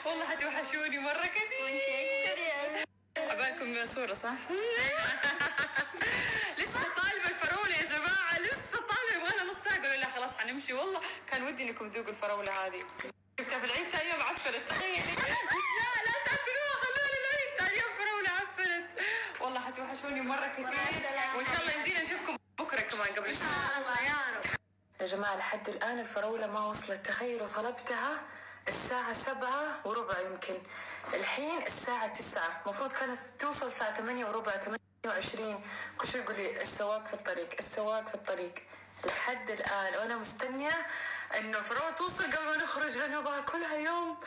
والله حتوحشوني مرة كثير. عبالكم صورة صح؟ لسه طالبة الفراولة يا جماعة، لسه طالبة، يبغالها نص ساعة. قالوا لا خلاص حنمشي. والله كان ودي انكم تذوقوا الفراولة هذه. جبتها في العيد ثاني يوم عفنت، تخيلي. لا تعفنوها، خلوها للعيد. ثاني يوم فراولة عفنت. والله حتوحشوني مرة كثير، وان شاء الله يمدينا نشوفكم بكرة كمان قبل شوي. الله يا رب. يا جماعة لحد الآن الفراولة ما وصلت. تخيلوا طلبتها الساعة 7:15 يمكن، الحين الساعة 9. مفروض كانت توصل الساعة 8:15 28. كل شوي يقول لي السواق في الطريق، السواق في الطريق. لحد الآن وأنا مستنية إنه الفراولة توصل قبل ما نخرج، لأنه أبغى أكلها اليوم.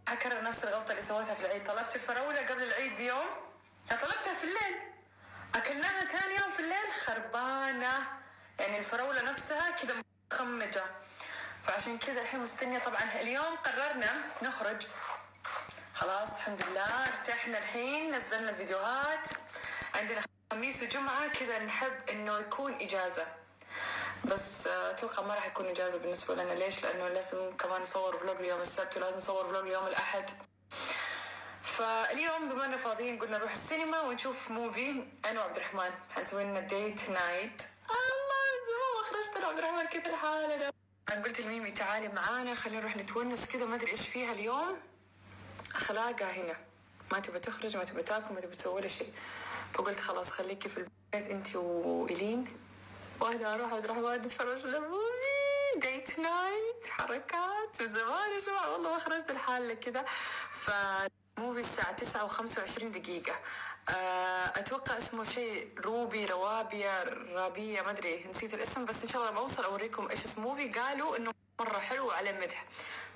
أكرر نفس الغلطة اللي سويتها في العيد. طلبت الفراولة قبل العيد بيوم، طلبتها في الليل، أكلناها ثاني يوم في الليل خربانة. يعني الفراولة نفسها كذا مخمجة. فعشان كذا الحين مستنية. طبعا اليوم قررنا نخرج خلاص، الحمد لله ارتحنا. الحين نزلنا الفيديوهات، عندنا خميس وجمعة كذا، نحب انه يكون اجازة، بس اتوقع ما راح يكون اجازة بالنسبة لنا. ليش؟ لانه لازم كمان نصور فلوج اليوم السبت، ولازم نصور فلوج اليوم الاحد. فاليوم بما اننا فاضيين قلنا نروح السينما ونشوف موفي انا وعبد الرحمن. حنسوي لنا ديت نايت. الله زمان ما خرجت انا وعبد الرحمن، كيف الحال؟ انا قلت لميمي تعالي معانا، خلينا نروح نتونس كذا، ما ادري ايش فيها اليوم، اخلاقها هنا ما تبى تخرج، ما تبى تاكل، ما تبى تسوي ولا شيء. فقلت خلاص خليكي في البيت انت وإيلين، وانا اروح عبد الرحمن نتفرج لنا موفي ديت نايت. حركات من زمان يا جماعه، والله ما خرجت الحال كذا. موفي الساعة 9:25. أتوقع اسمه شيء روبي رابية ما أدري، نسيت الاسم، بس إن شاء الله لما أوصل أوريكم إيش اسمه موفي. قالوا إنه مرة حلو وعلى مدح،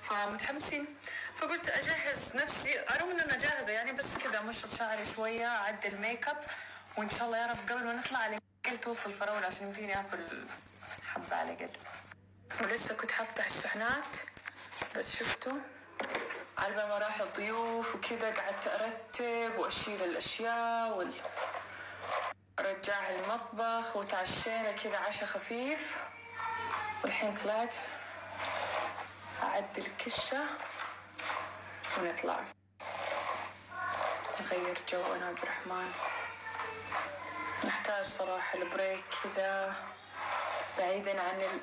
فمتحمسين. فقلت أجهز نفسي، أرغم إن أنا جاهزة يعني، بس كذا مشط شعري شوية، أعدل ميك اب، وإن شاء الله يا رب قبل ما نطلع على الأقل توصل فراولة عشان يمديني آكل حبة على الأقل. ولسه كنت حفتح الشحنات بس شفتوا على ما راح الضيوف وكذا، قعدت أرتب وأشيل الأشياء ورجعها المطبخ، وتعشينا كذا عشاء خفيف. والحين طلعت أعدل الكشة ونطلع نغير جو أنا عبد الرحمن. نحتاج صراحة البريك كذا، بعيدا عن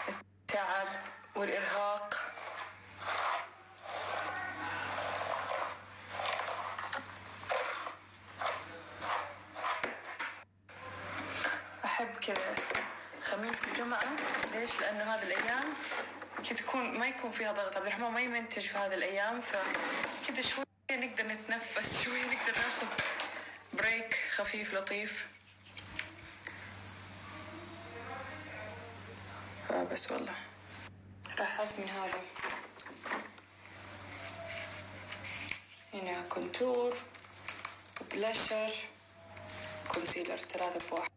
التعب والإرهاق. أحب كذا خميس وجمعة. ليش؟ لأنه هذه الأيام كده تكون ما يكون فيها ضغط. عبد الرحمن ما يمنتج في هذه الأيام، فكده شوية نقدر نتنفس، شوية نقدر ناخذ بريك خفيف لطيف. بس والله راح أخذ من هذا هنا كونتور وبلاشر كونسيلر 3 في 1.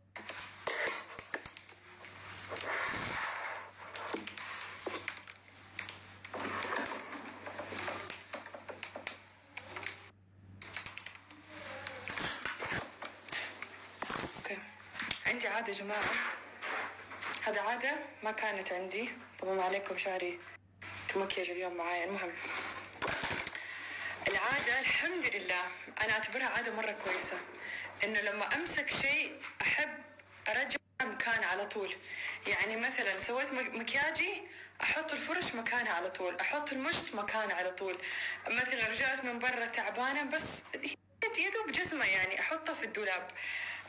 عندي عادة يا جماعة، هذا عادة ما كانت عندي. طبعا ما عليكم شعري تمكيج اليوم معايا. المهم العادة الحمد لله أنا أعتبرها عادة مرة كويسة، إنه لما أمسك شيء أحب أرجع مكانه على طول. يعني مثلا سويت مكياجي أحط الفرش مكانها على طول، أحط المشط مكانه على طول. مثلا رجعت من برا تعبانة بس يدوب جسمه يعني أحطه في الدولاب.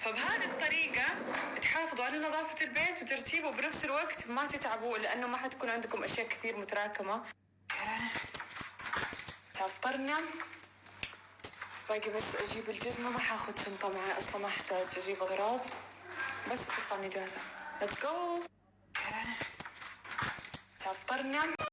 فبهذه الطريقة تحافظوا على نظافة البيت وترتيبه، وبنفس الوقت ما تتعبوا، لأنه ما حتكون عندكم أشياء كثير متراكمة. تعطرنا باقي بس أجيب الجزمة. ما حاخد شنطة معي أصلا، ما أحتاج أجيب أغراض، بس أتوقع إني جاهزة. Let's go. تعطرنا.